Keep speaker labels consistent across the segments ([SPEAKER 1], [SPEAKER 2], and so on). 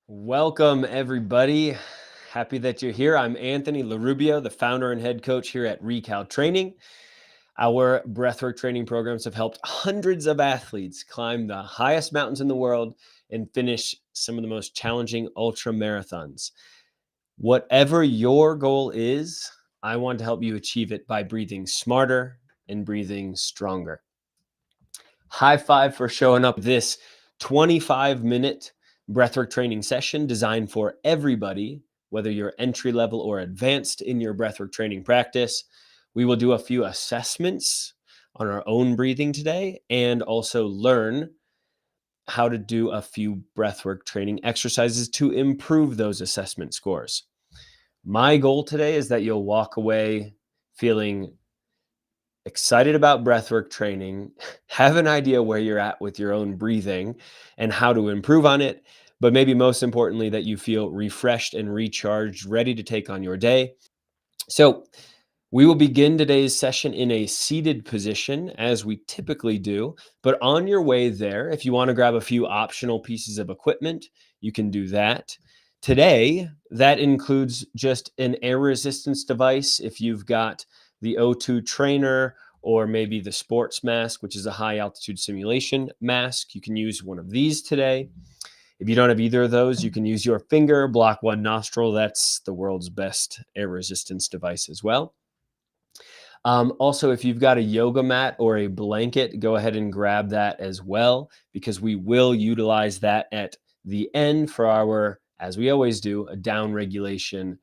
[SPEAKER 1] Welcome, everybody. Happy that you're here. I'm Anthony LaRubio, the founder and head coach here at Recal Training. Our breathwork training programs have helped hundreds of athletes climb the highest mountains in the world and finish some of the most challenging ultra marathons. Whatever your goal is, I want to help you achieve it by breathing smarter and breathing stronger. High five for showing up this 25-minute breathwork training session designed for everybody, whether you're entry level or advanced in your breathwork training practice. We will do a few assessments on our own breathing today and also learn how to do a few breathwork training exercises to improve those assessment scores. My goal today is that you'll walk away feeling excited about breathwork training, have an idea where you're at with your own breathing and how to improve on it, but maybe most importantly, that you feel refreshed and recharged, ready to take on your day. So, we will begin today's session in a seated position as we typically do, but on your way there, if you want to grab a few optional pieces of equipment, you can do that. Today, that includes just an air resistance device. If you've got the O2 trainer or maybe the sports mask, which is a high altitude simulation mask, you can use one of these today. If you don't have either of those, you can use your finger, block one nostril. That's the world's best air resistance device as well. Also, if you've got a yoga mat or a blanket, go ahead and grab that as well, because we will utilize that at the end for our, as we always do, a down regulation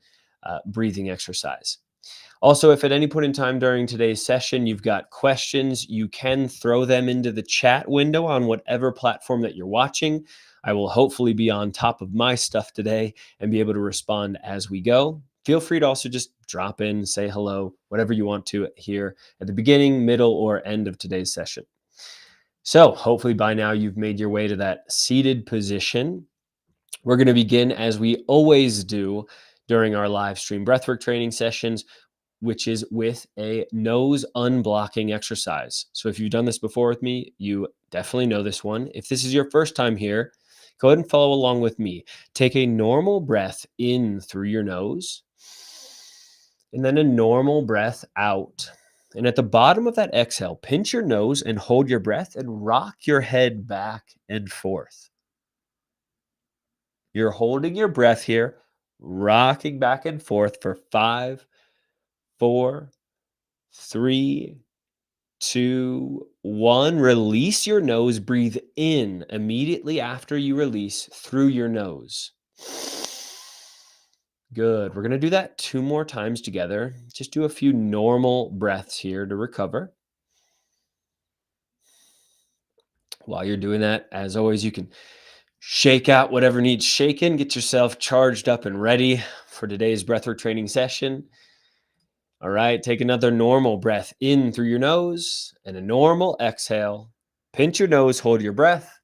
[SPEAKER 1] breathing exercise. Also, if at any point in time during today's session you've got questions, you can throw them into the chat window on whatever platform that you're watching. I will hopefully be on top of my stuff today and be able to respond as we go. Feel free to also just drop in, say hello, whatever you want to here at the beginning, middle, or end of today's session. So hopefully by now you've made your way to that seated position. We're going to begin as we always do during our live stream breathwork training sessions, which is with a nose unblocking exercise. So if you've done this before with me, you definitely know this one. If this is your first time here, go ahead and follow along with me. Take a normal breath in through your nose, and then a normal breath out. And at the bottom of that exhale, pinch your nose and hold your breath and rock your head back and forth. You're holding your breath here, rocking back and forth for 5, 4, 3, 2, 1. Release your nose. Breathe in immediately after you release through your nose. Good. We're going to do that 2 more times together. Just do a few normal breaths here to recover. While you're doing that, as always, you can shake out whatever needs shaken, get yourself charged up and ready for today's breathwork training session. All right, take another normal breath in through your nose and a normal exhale. Pinch your nose, hold your breath.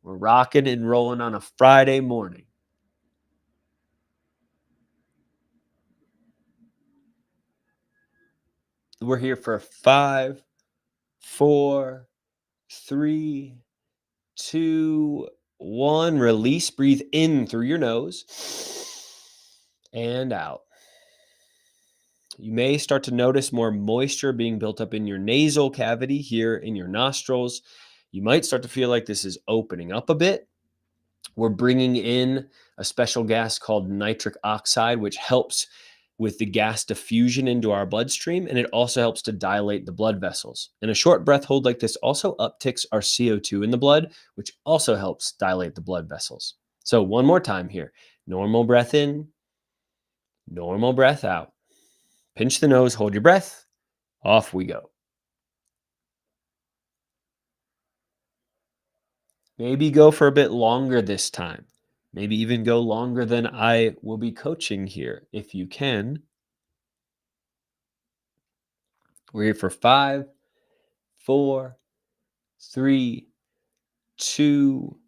[SPEAKER 1] We're rocking and rolling on a Friday morning. We're here for 5, 4, 3, 2, 1. Release, breathe in through your nose and out. You may start to notice more moisture being built up in your nasal cavity here in your nostrils. You might start to feel like this is opening up a bit. We're bringing in a special gas called nitric oxide, which helps with the gas diffusion into our bloodstream, and it also helps to dilate the blood vessels. And a short breath hold like this also upticks our CO2 in the blood, which also helps dilate the blood vessels. So one more time here. Normal breath in, normal breath out. Pinch the nose, hold your breath. Off we go. Maybe go for a bit longer this time. Maybe even go longer than I will be coaching here if you can. We're here for 5, 4, 3, 2,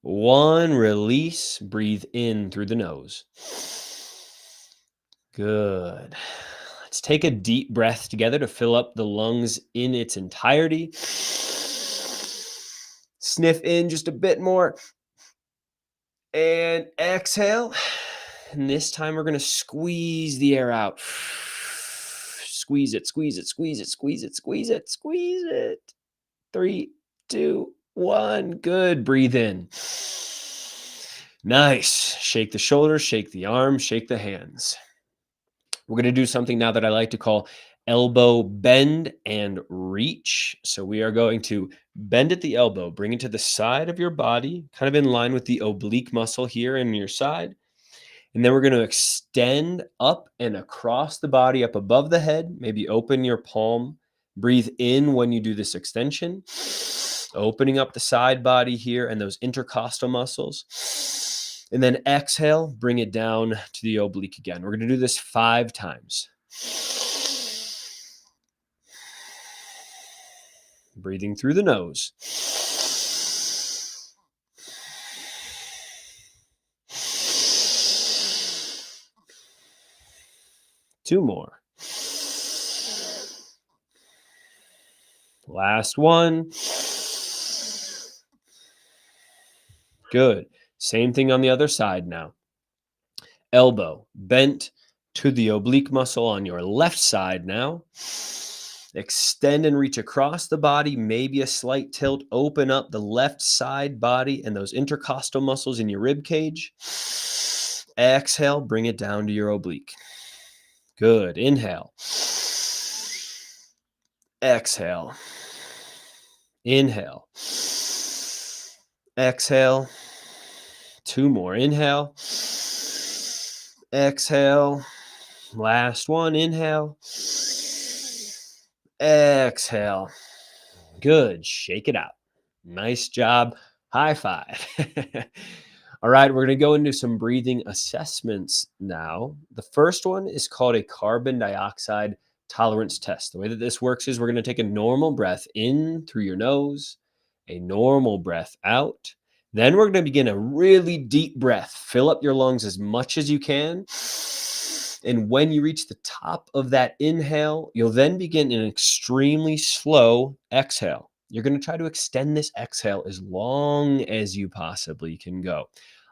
[SPEAKER 1] 1. Release. Breathe in through the nose. Good. Let's take a deep breath together to fill up the lungs in its entirety. Sniff in just a bit more. And exhale. And this time we're going to squeeze the air out. Squeeze it, squeeze it, squeeze it, squeeze it, squeeze it, squeeze it. 3, 2, 1. Good. Breathe in. Nice. Shake the shoulders, shake the arms, shake the hands. We're going to do something now that I like to call elbow bend and reach. So we are going to bend at the elbow, bring it to the side of your body, kind of in line with the oblique muscle here in your side. And then we're going to extend up and across the body, up above the head. Maybe open your palm. Breathe in when you do this extension, opening up the side body here and those intercostal muscles. And then exhale, bring it down to the oblique again. We're going to do this 5 times. Breathing through the nose. 2 more. Last one. Good. Same thing on the other side now. Elbow bent to the oblique muscle on your left side now. Extend and reach across the body, maybe a slight tilt. Open up the left side body and those intercostal muscles in your rib cage. Exhale, bring it down to your oblique. Good. Inhale. Exhale. Inhale. Exhale. 2 more. Inhale. Exhale. Last one. Inhale. Exhale. Good. Shake it out. Nice job. High five. All right, we're going to go into some breathing assessments now. The first one is called a carbon dioxide tolerance test. The way that this works is we're going to take a normal breath in through your nose, a normal breath out. Then we're going to begin a really deep breath. Fill up your lungs as much as you can. And when you reach the top of that inhale, you'll then begin an extremely slow exhale. You're going to try to extend this exhale as long as you possibly can go.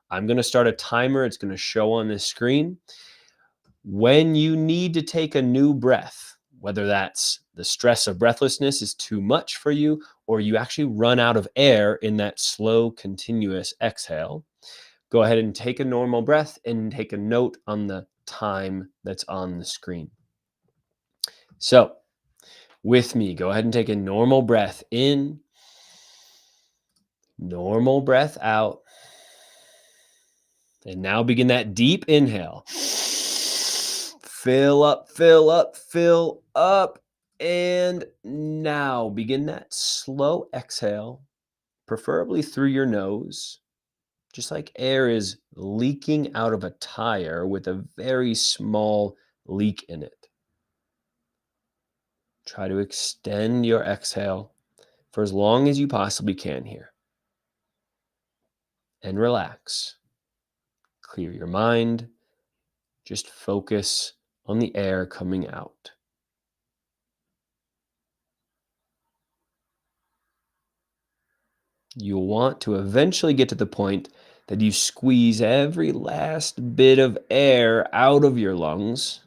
[SPEAKER 1] I'm going to start a timer. It's going to show on this screen. When you need to take a new breath, whether that's the stress of breathlessness is too much for you, or you actually run out of air in that slow, continuous exhale, go ahead and take a normal breath and take a note on the time that's on the screen. So, with me, go ahead and take a normal breath in, normal breath out, and now begin that deep inhale. Fill up, fill up, fill up, and now begin that slow exhale, preferably through your nose, just like air is leaking out of a tire with a very small leak in it. Try to extend your exhale for as long as you possibly can here. And relax. Clear your mind. Just focus on the air coming out. You'll want to eventually get to the point that you squeeze every last bit of air out of your lungs.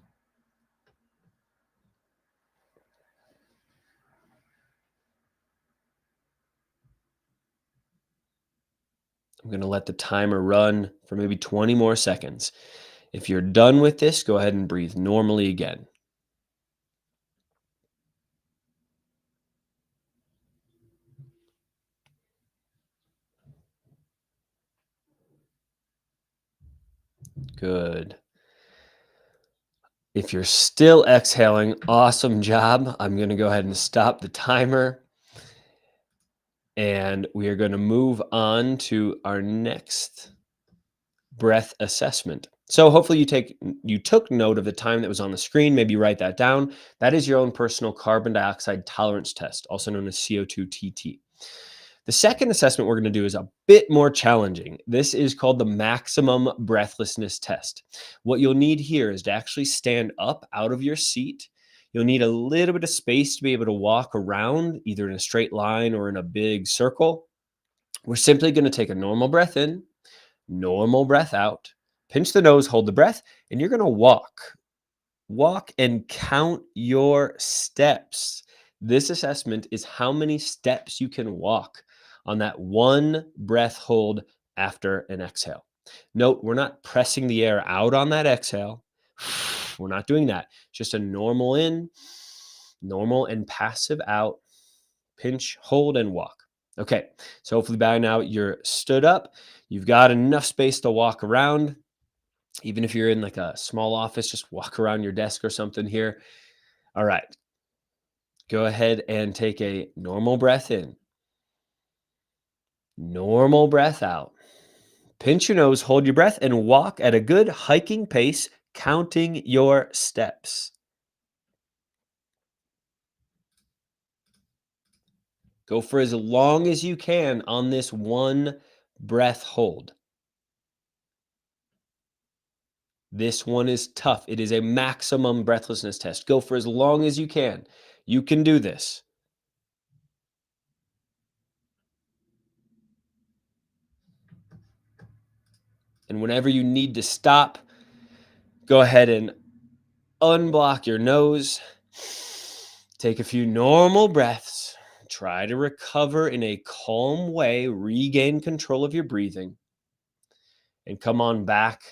[SPEAKER 1] I'm going to let the timer run for maybe 20 more seconds. If you're done with this, go ahead and breathe normally again. Good. If you're still exhaling, awesome job. I'm going to go ahead and stop the timer. And we are going to move on to our next breath assessment. So hopefully you took note of the time that was on the screen. Maybe write that down. That is your own personal carbon dioxide tolerance test, also known as CO2 TT. The second assessment we're going to do is a bit more challenging. This is called the maximum breathlessness test. What you'll need here is to actually stand up out of your seat. You'll need a little bit of space to be able to walk around, either in a straight line or in a big circle. We're simply going to take a normal breath in, Normal breath out. Pinch the nose, hold the breath, and you're going to walk. Walk and count your steps. This assessment is how many steps you can walk on that one breath hold after an exhale. Note, we're not pressing the air out on that exhale. We're not doing that. Just a normal in, normal and passive out, pinch, hold, and walk. Okay, so hopefully by now you're stood up. You've got enough space to walk around. Even if you're in like a small office, just walk around your desk or something here. All right, go ahead and take a normal breath in, normal breath out. Pinch your nose, hold your breath, and walk at a good hiking pace, counting your steps. Go for as long as you can on this one breath hold. This one is tough. It is a maximum breathlessness test. Go for as long as you can. You can do this. And whenever you need to stop, go ahead and unblock your nose. Take a few normal breaths. Try to recover in a calm way, regain control of your breathing, and come on back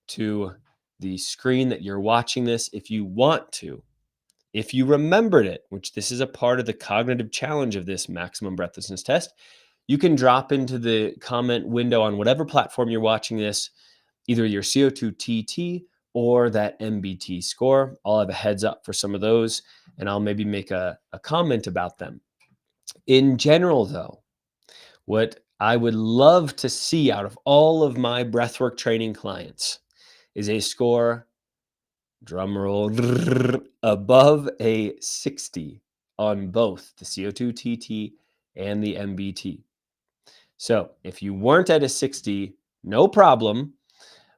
[SPEAKER 1] to the screen that you're watching this if you want to. If you remembered it, which this is a part of the cognitive challenge of this maximum breathlessness test, you can drop into the comment window on whatever platform you're watching this, either your CO2 TT or that MBT score. I'll have a heads up for some of those, and I'll maybe make a comment about them. In general, though, what I would love to see out of all of my breathwork training clients is a score, drum roll, above a 60 on both the CO2 TT and the MBT. So if you weren't at a 60, no problem,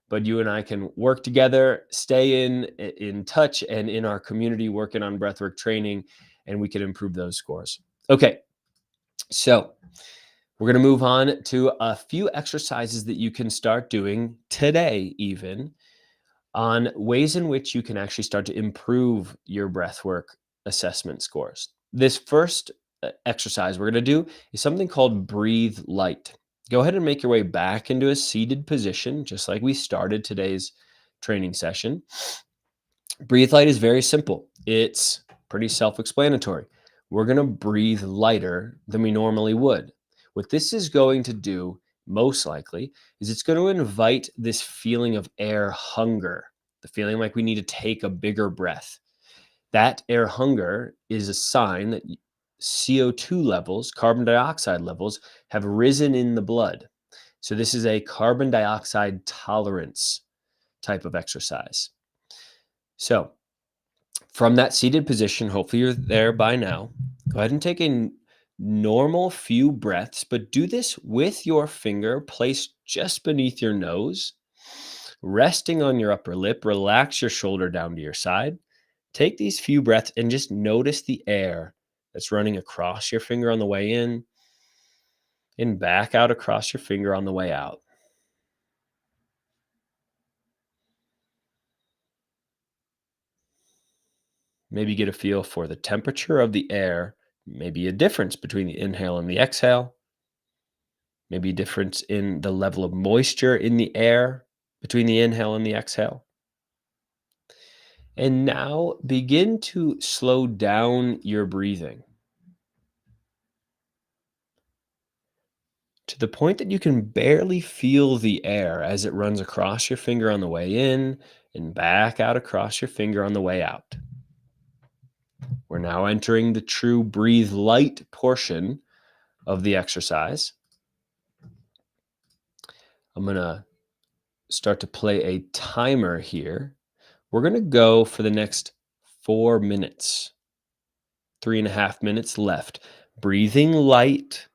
[SPEAKER 1] but you and I can work together, stay in touch and in our community working on breathwork training, and we can improve those scores. Okay, so we're going to move on to a few exercises that you can start doing today, even on ways in which you can actually start to improve your breathwork assessment scores. This first exercise we're going to do is something called breathe light. Go ahead and make your way back into a seated position, just like we started today's training session. Breathe light is very simple. It's pretty self-explanatory. We're going to breathe lighter than we normally would. What this is going to do, most likely, is it's going to invite this feeling of air hunger, the feeling like we need to take a bigger breath. That air hunger is a sign that CO2 levels, carbon dioxide levels, have risen in the blood. So this is a carbon dioxide tolerance type of exercise. So from that seated position, hopefully you're there by now, go ahead and take a normal few breaths, but do this with your finger placed just beneath your nose, resting on your upper lip. Relax your shoulder down to your side. Take these few breaths and just notice the air that's running across your finger on the way in and back out across your finger on the way out. Maybe get a feel for the temperature of the air, maybe a difference between the inhale and the exhale, maybe a difference in the level of moisture in the air between the inhale and the exhale. And now begin to slow down your breathing to the point that you can barely feel the air as it runs across your finger on the way in and back out across your finger on the way out. We're now entering the true breathe light portion of the exercise. I'm going to start to play a timer here. We're going to go for the next 4 minutes, 3.5 minutes left. Breathing light,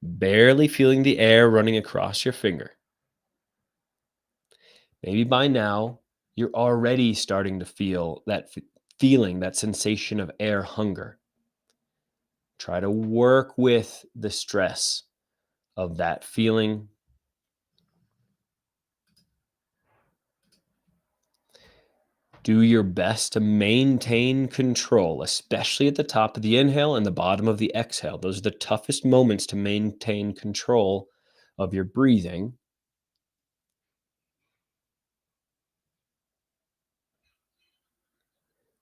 [SPEAKER 1] barely feeling the air running across your finger. Maybe by now, you're already starting to feel that feeling, that sensation of air hunger. Try to work with the stress of that feeling. Do your best to maintain control, especially at the top of the inhale and the bottom of the exhale. Those are the toughest moments to maintain control of your breathing.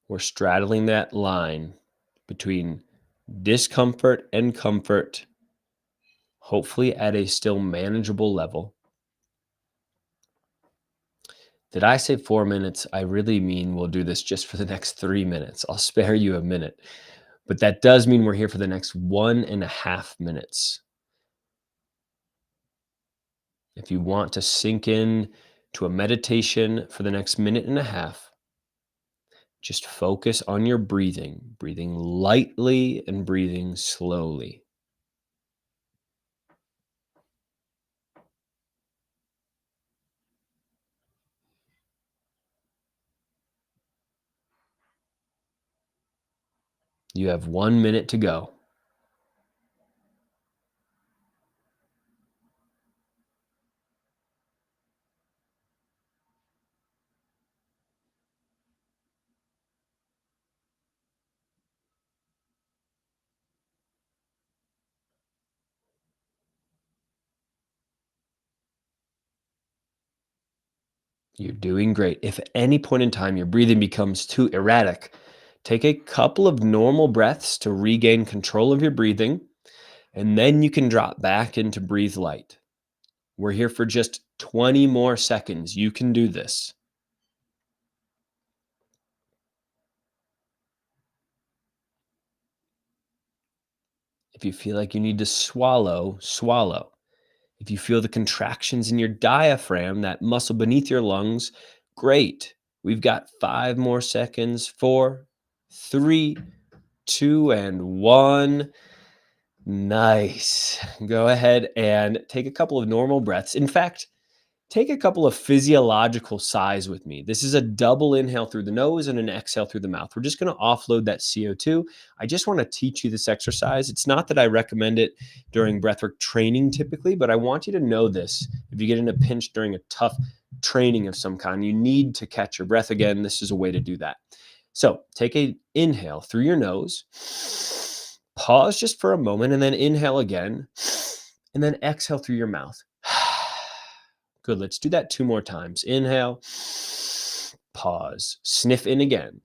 [SPEAKER 1] We're straddling that line between discomfort and comfort, hopefully at a still manageable level. Did I say 4 minutes? I really mean we'll do this just for the next 3 minutes. I'll spare you a minute. But that does mean we're here for the next 1.5 minutes. If you want to sink in to a meditation for the next minute and a half, just focus on your breathing, breathing lightly and breathing slowly. You have 1 minute to go. You're doing great. If at any point in time your breathing becomes too erratic, take a couple of normal breaths to regain control of your breathing, and then you can drop back into breathe light. We're here for just 20 more seconds. You can do this. If you feel like you need to swallow, swallow. If you feel the contractions in your diaphragm, that muscle beneath your lungs, great. We've got 5 more seconds. 4, 3, 2, and 1. Nice. Go ahead and take a couple of normal breaths. In fact, take a couple of physiological sighs with me. This is a double inhale through the nose and an exhale through the mouth. We're just going to offload that CO2. I just want to teach you this exercise. It's not that I recommend it during breathwork training typically, but I want you to know this. If you get in a pinch during a tough training of some kind, you need to catch your breath again. This is a way to do that. So take an inhale through your nose, pause just for a moment, and then inhale again, and then exhale through your mouth. Good. Let's do that 2 more times. Inhale, pause, sniff in again,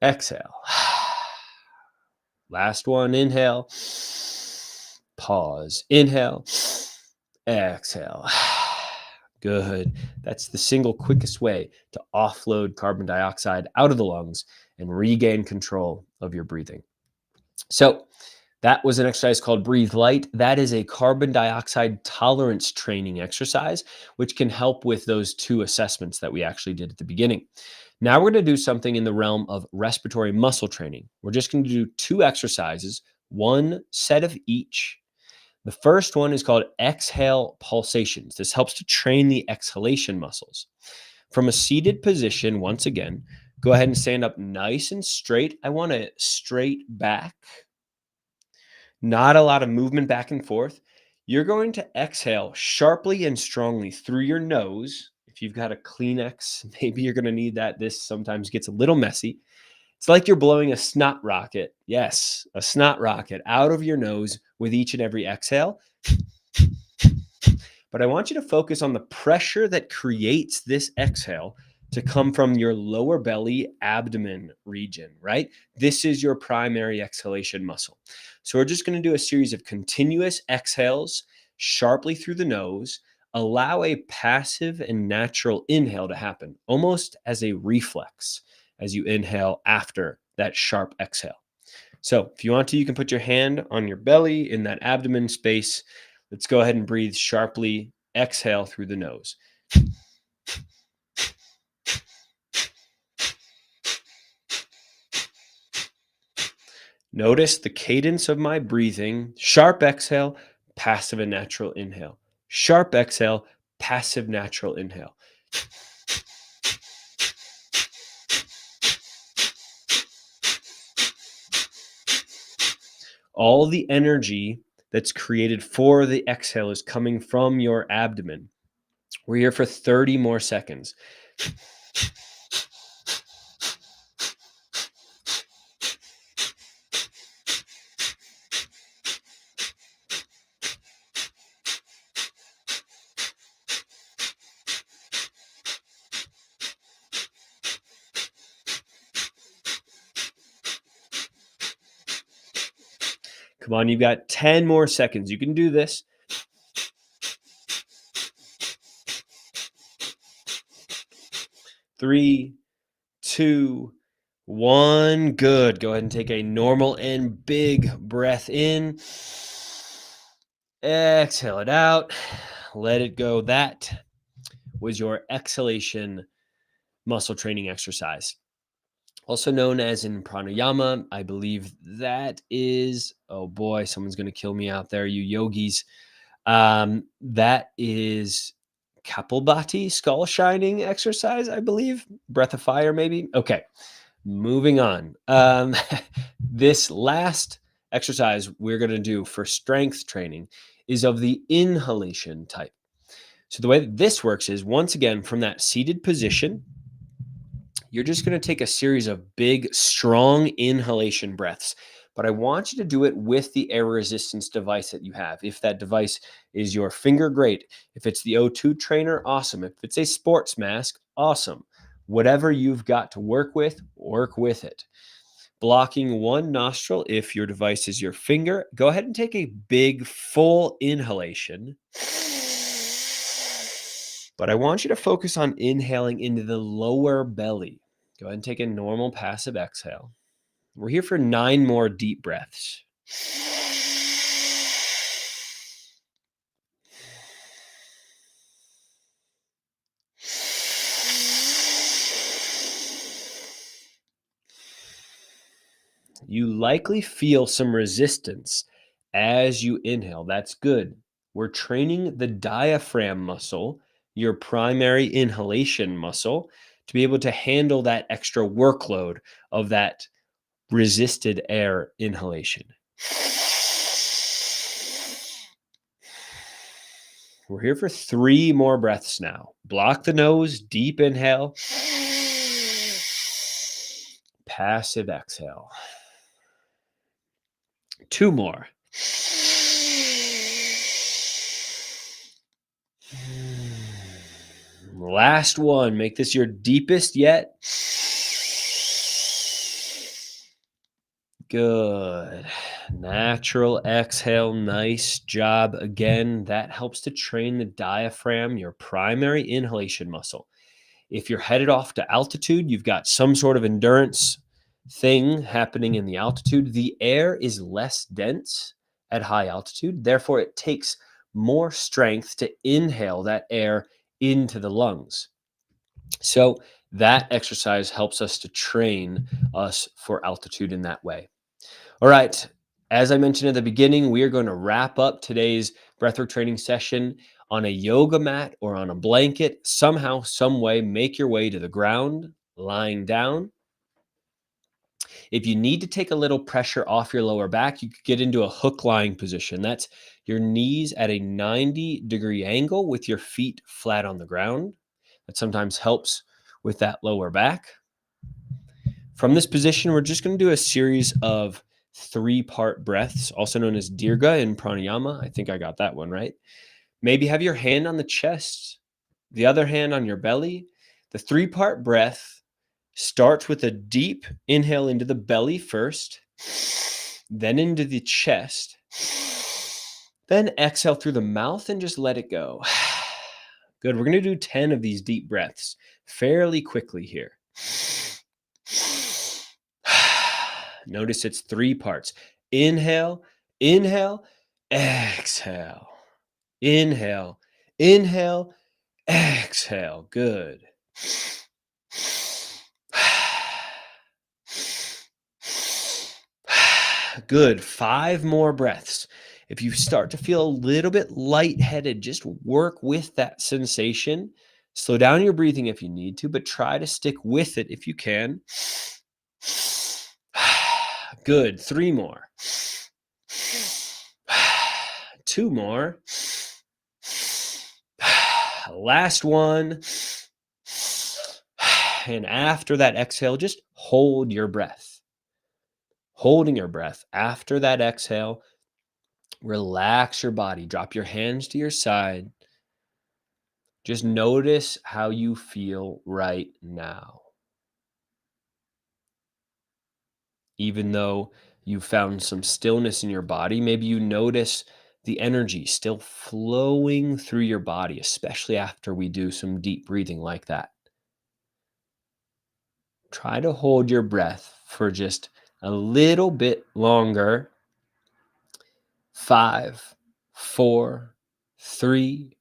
[SPEAKER 1] exhale. Last one. Inhale, pause, inhale, exhale. Good. That's the single quickest way to offload carbon dioxide out of the lungs and regain control of your breathing. So, that was an exercise called Breathe Light. That is a carbon dioxide tolerance training exercise, which can help with those 2 assessments that we actually did at the beginning. Now we're going to do something in the realm of respiratory muscle training. We're just going to do 2 exercises, 1 set of each. The first one is called exhale pulsations. This helps to train the exhalation muscles. From a seated position, once again, go ahead and stand up nice and straight. I want a straight back. Not a lot of movement back and forth. You're going to exhale sharply and strongly through your nose. If you've got a Kleenex, maybe you're going to need that. This sometimes gets a little messy. It's like you're blowing a snot rocket. Yes, a snot rocket out of your nose with each and every exhale. But I want you to focus on the pressure that creates this exhale to come from your lower belly abdomen region, right? This is your primary exhalation muscle. So we're just going to do a series of continuous exhales sharply through the nose. Allow a passive and natural inhale to happen, almost as a reflex as you inhale after that sharp exhale. So if you want to, you can put your hand on your belly in that abdomen space. Let's go ahead and breathe sharply. Exhale through the nose. Notice the cadence of my breathing. Sharp exhale, passive and natural inhale. Sharp exhale, passive natural inhale. All the energy that's created for the exhale is coming from your abdomen. We're here for 30 more seconds. Come on, you've got 10 more seconds. You can do this. 3, 2, 1. Good. Go ahead and take a normal and big breath in. Exhale it out. Let it go. That was your exhalation muscle training exercise, also known as in pranayama. I believe that is, oh boy, someone's going to kill me out there, you yogis. That is Kapalbhati, skull shining exercise, I believe. Breath of fire, maybe. Okay, moving on. This last exercise we're going to do for strength training is of the inhalation type. So the way that this works is, once again, from that seated position, you're just going to take a series of big, strong inhalation breaths. But I want you to do it with the air resistance device that you have. If that device is your finger, great. If it's the O2 trainer, awesome. If it's a sports mask, awesome. Whatever you've got to work with it. Blocking one nostril, if your device is your finger, go ahead and take a big, full inhalation. But I want you to focus on inhaling into the lower belly. Go ahead and take a normal passive exhale. We're here for 9 more deep breaths. You likely feel some resistance as you inhale. That's good. We're training the diaphragm muscle, your primary inhalation muscle, to be able to handle that extra workload of that resisted air inhalation. We're here for 3 more breaths now. Block the nose, deep inhale, passive exhale. 2 more. Last one. Make this your deepest yet. Good. Natural exhale. Nice job. Again, that helps to train the diaphragm, your primary inhalation muscle. If you're headed off to altitude, you've got some sort of endurance thing happening in the altitude. The air is less dense at high altitude. Therefore, it takes more strength to inhale that air into the lungs. So that exercise helps us to train us for altitude in that way. All right. As I mentioned at the beginning, we are going to wrap up today's breathwork training session on a yoga mat or on a blanket. Somehow, some way, make your way to the ground, lying down. If you need to take a little pressure off your lower back, you could get into a hook lying position. That's your knees at a 90-degree angle with your feet flat on the ground. That sometimes helps with that lower back. From this position, we're just going to do a series of 3-part breaths, also known as dirga in pranayama. I think I got that one right. Maybe have your hand on the chest, the other hand on your belly. The 3-part breath starts with a deep inhale into the belly first, then into the chest, then exhale through the mouth and just let it go. Good. We're going to do 10 of these deep breaths fairly quickly here. Notice it's 3 parts. Inhale, inhale, exhale. Inhale, inhale, exhale. Good. Good. 5 more breaths. If you start to feel a little bit lightheaded, just work with that sensation. Slow down your breathing if you need to, but try to stick with it if you can. Good. 3 more. 2 more. Last one. And after that exhale, just hold your breath. Holding your breath. After that exhale, relax your body. Drop your hands to your side. Just notice how you feel right now. Even though you found some stillness in your body. Maybe you notice the energy still flowing through your body, especially after we do some deep breathing like that. Try to hold your breath for just a little bit longer. 5, 4, 3,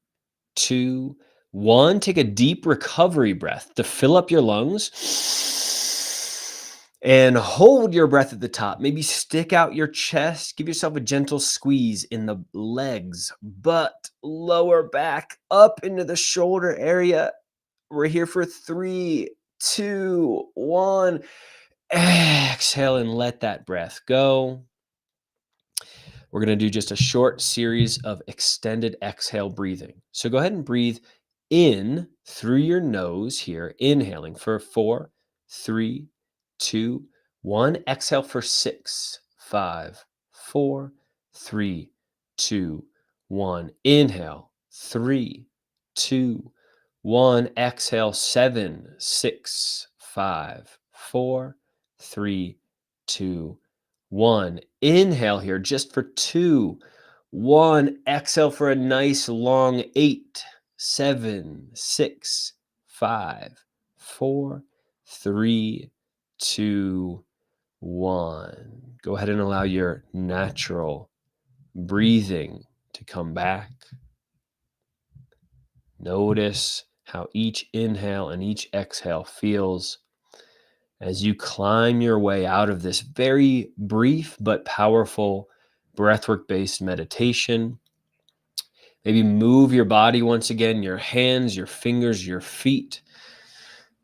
[SPEAKER 1] 2, 1. Take a deep recovery breath to fill up your lungs and hold your breath at the top. Maybe stick out your chest. Give yourself a gentle squeeze in the legs, butt, lower back, up into the shoulder area. We're here for 3, 2, 1. Exhale and let that breath go. We're going to do just a short series of extended exhale breathing. So go ahead and breathe in through your nose here, inhaling for 4, 3, 2, 1. Exhale for 6, 5, 4, 3, 2, 1. Inhale, 3, 2, 1. Exhale, 7, 6, 5, 4, 3, 2, 1. Inhale here just for 2, 1. Exhale for a nice long 8, 7, 6, 5, 4, 3, 2, 1. Go ahead and allow your natural breathing to come back. Notice how each inhale and each exhale feels as you climb your way out of this very brief but powerful breathwork-based meditation. Maybe move your body once again, your hands, your fingers, your feet,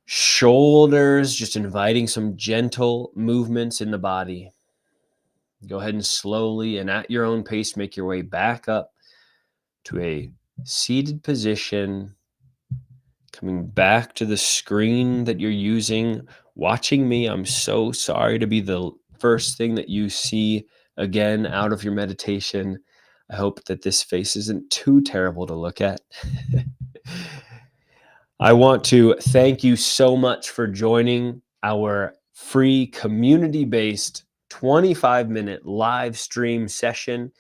[SPEAKER 1] shoulders, just inviting some gentle movements in the body. Go ahead and slowly and at your own pace, make your way back up to a seated position, coming back to the screen that you're using, watching me. I'm so sorry to be the first thing that you see again out of your meditation. I hope that this face isn't too terrible to look at. I want to thank you so much for joining our free community-based 25-minute live stream session.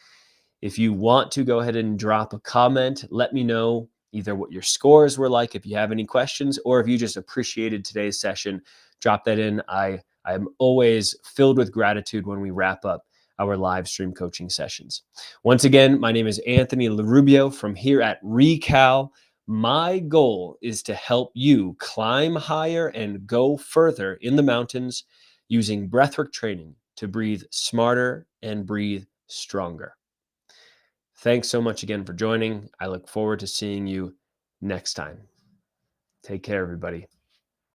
[SPEAKER 1] If you want to, go ahead and drop a comment. Let me know either what your scores were like, if you have any questions, or if you just appreciated today's session, drop that in. I'm always filled with gratitude when we wrap up our live stream coaching sessions. Once again, my name is Anthony LaRubio from here at Recal. My goal is to help you climb higher and go further in the mountains using breathwork training to breathe smarter and breathe stronger. Thanks so much again for joining. I look forward to seeing you next time. Take care, everybody.